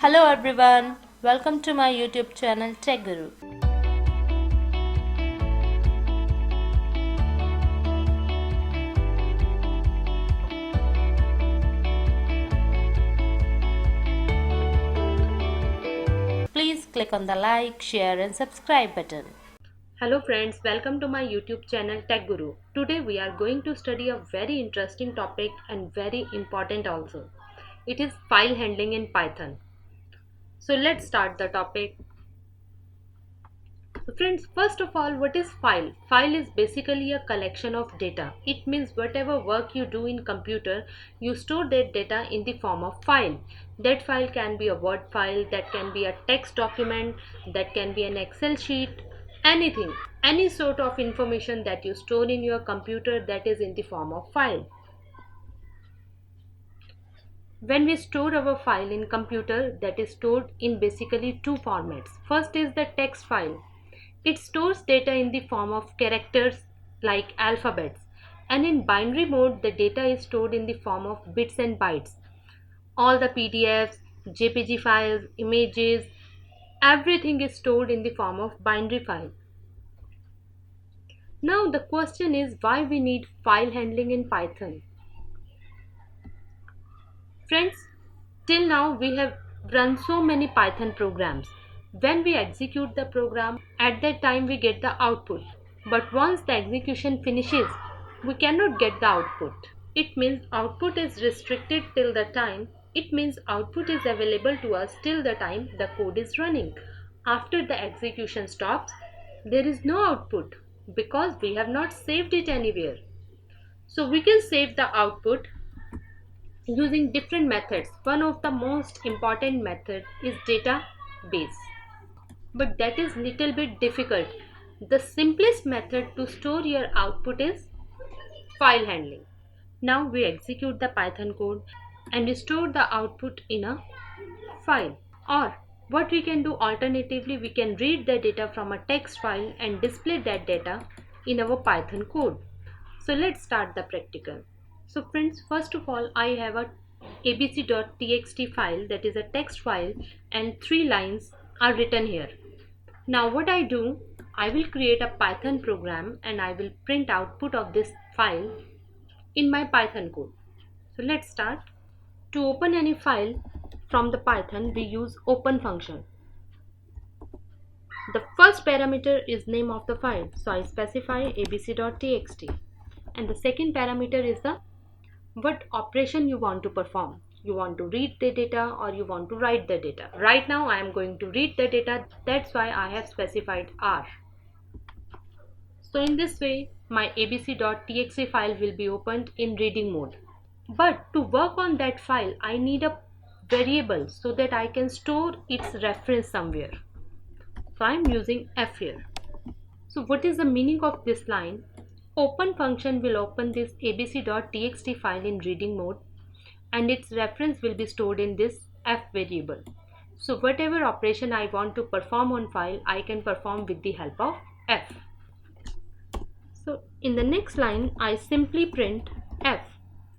Hello everyone, welcome to my YouTube channel Tech Guru. Please click on the like, share and subscribe button. Hello friends, welcome to my YouTube channel Tech Guru. Today we are going to study a very interesting topic and very important also. It is file handling in Python. So let's start the topic. So friends, first of all, what is file? File is basically a collection of data. It means whatever work you do in computer, you store that data in the form of file. That file can be a Word file, that can be a text document, that can be an Excel sheet, anything. Any sort of information that you store in your computer that is in the form of file. When we store our file in computer, that is stored in basically two formats. First is the text file. It stores data in the form of characters like alphabets, and in binary mode the data is stored in the form of bits and bytes. All the PDFs, JPG files, images, everything is stored in the form of binary file. Now the question is why we need file handling in Python. Friends, till now we have run so many Python programs. When we execute the program, at that time we get the output. But once the execution finishes, we cannot get the output. It means output is restricted till the time. It means output is available to us till the time the code is running. After the execution stops, there is no output because we have not saved it anywhere. So we can save the output using different methods. One of the most important method is database, but that is little bit difficult. The simplest method to store your output is file handling. Now we execute the Python code and we store the output in a file. Or what we can do alternatively, we can read the data from a text file and display that data in our Python code. So let's start the practical. So friends, first of all, I have a abc.txt file, that is a text file, and 3 lines are written here. Now what I do, I will create a Python program and I will print output of this file in my Python code. So let's start. To open any file from the Python, we use open function. The first parameter is name of the file, so I specify abc.txt, and the second parameter is the what operation you want to perform. You want to read the data or you want to write the data. Right now I am going to read the data, that's why I have specified R. So in this way my abc.txt file will be opened in reading mode. But to work on that file I need a variable so that I can store its reference somewhere. So I am using F here. So what is the meaning of this line? Open function will open this abc.txt file in reading mode and its reference will be stored in this F variable. So whatever operation I want to perform on file, I can perform with the help of F. So in the next line, I simply print F.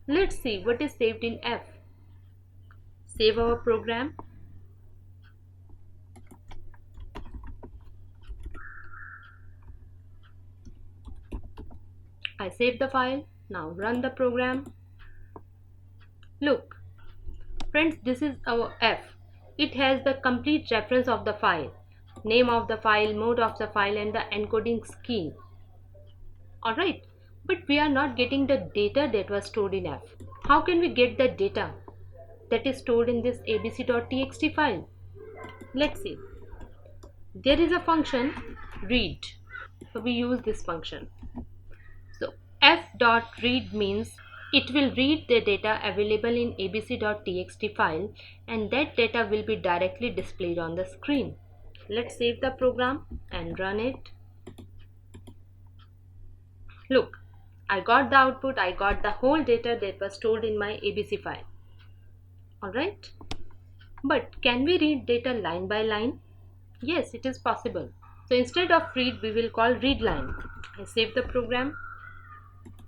Let's see what is saved in F. Save our program. I save the file. Now run the program. Look, friends, this is our F. It has the complete reference of the file, name of the file, mode of the file and the encoding scheme. Alright, but we are not getting the data that was stored in F. How can we get the data that is stored in this abc.txt file? Let's see. There is a function read. So we use this function. So f.read means it will read the data available in abc.txt file and that data will be directly displayed on the screen. Let's save the program and run it. Look, I got the output, I got the whole data that was stored in my ABC file. Alright, but can we read data line by line? Yes, it is possible. So instead of read, we will call read line. I save the program,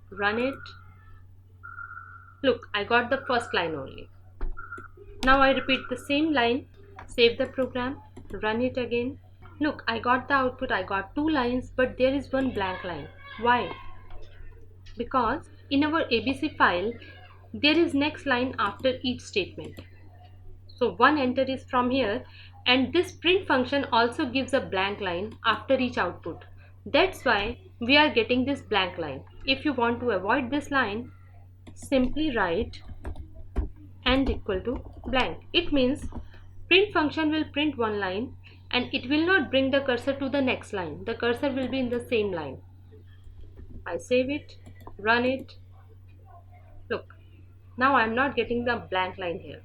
run it. Look, I got the first line only. Now I repeat the same line Save the program, run it again. Look, I got the output, I got 2 lines, but there is one blank line. Why? Because in our ABC file, there is next line after each statement. So one enter is from here, and this print function also gives a blank line after each output. That's why we are getting this blank line. If you want to avoid this line, simply write and equal to blank. It means print function will print one line and it will not bring the cursor to the next line. The cursor will be in the same line. I save it, run it. Look, now I am not getting the blank line here.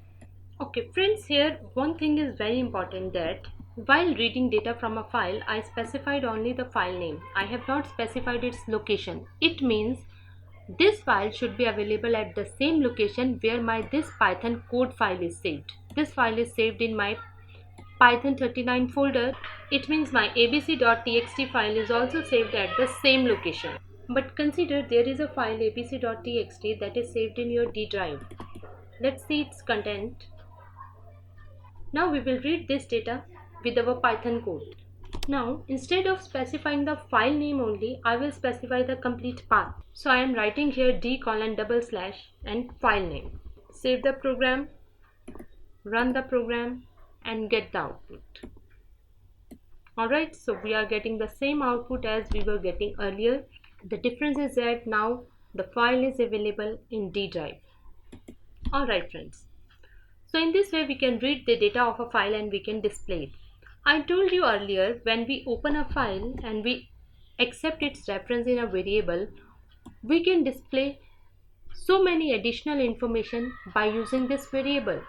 Okay friends, here one thing is very important, that while reading data from a file, I specified only the file name. I have not specified its location. It means this file should be available at the same location where my this Python code file is saved. This file is saved in my Python 39 folder. It means my abc.txt file is also saved at the same location. But consider there is a file abc.txt that is saved in your D drive. Let's see its content. Now we will read this data with our Python code. Now instead of specifying the file name only, I will specify the complete path. So I am writing here d:// and file name. Save the program, run the program and get the output. Alright, so we are getting the same output as we were getting earlier. The difference is that now the file is available in D drive. Alright friends. So in this way we can read the data of a file and we can display it. I told you earlier, when we open a file and we accept its reference in a variable, we can display so many additional information by using this variable.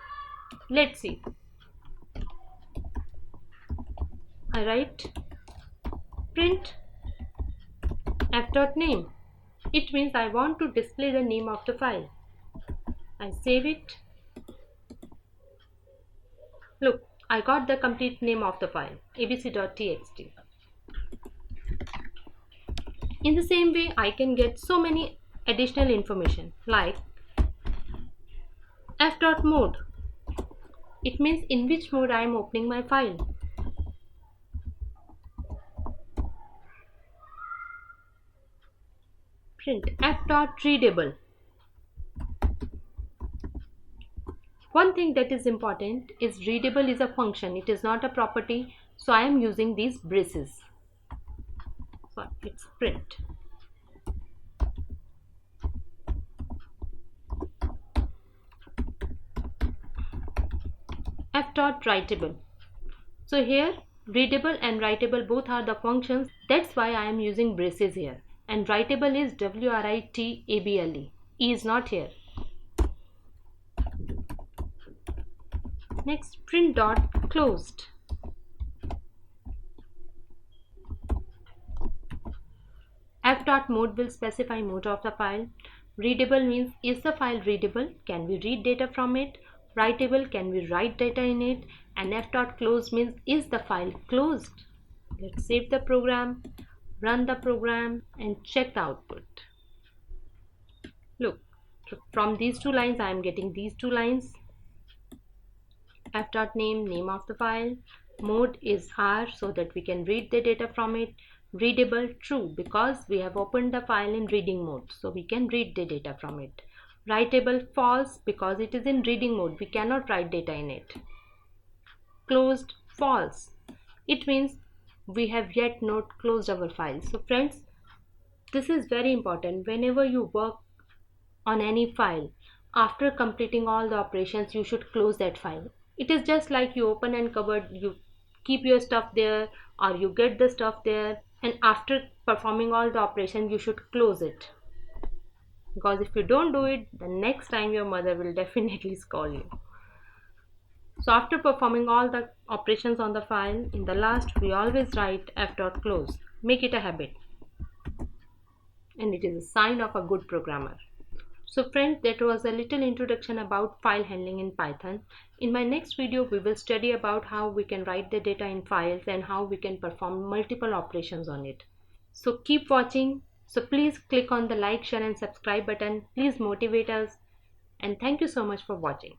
Let's see. I write print f.name. It means I want to display the name of the file. I save it. Look, I got the complete name of the file, abc.txt. In the same way, I can get so many additional information like f.mode. It means in which mode I am opening my file. Print f.readable. One thing that is important is readable is a function, it is not a property, so I am using these braces. So it's print. f.writable. So here readable and writable both are the functions, that's why I am using braces here. And writable is writable. E is not here. Next, print dot closed. f.mode will specify mode of the file. Readable means is the file readable? Can we read data from it? Writable, can we write data in it? And f.closed means is the file closed? Let's save the program, run the program and check the output. Look, from these 2 lines I am getting these 2 lines. f.name, name of the file. Mode is R, so that we can read the data from it. Readable, true, because we have opened the file in reading mode, so we can read the data from it. Writable, false, because it is in reading mode, we cannot write data in it. Closed, false. It means we have yet not closed our file. So friends, this is very important. Whenever you work on any file, after completing all the operations, you should close that file. It is just like you open and cupboard, you keep your stuff there or you get the stuff there, and after performing all the operations you should close it, because if you don't do it, the next time your mother will definitely scold you. So after performing all the operations on the file, in the last we always write f.close. Make it a habit, and it is a sign of a good programmer. So friends, that was a little introduction about file handling in Python. In my next video, we will study about how we can write the data in files and how we can perform multiple operations on it. So keep watching. So please click on the like, share and subscribe button. Please motivate us. And thank you so much for watching.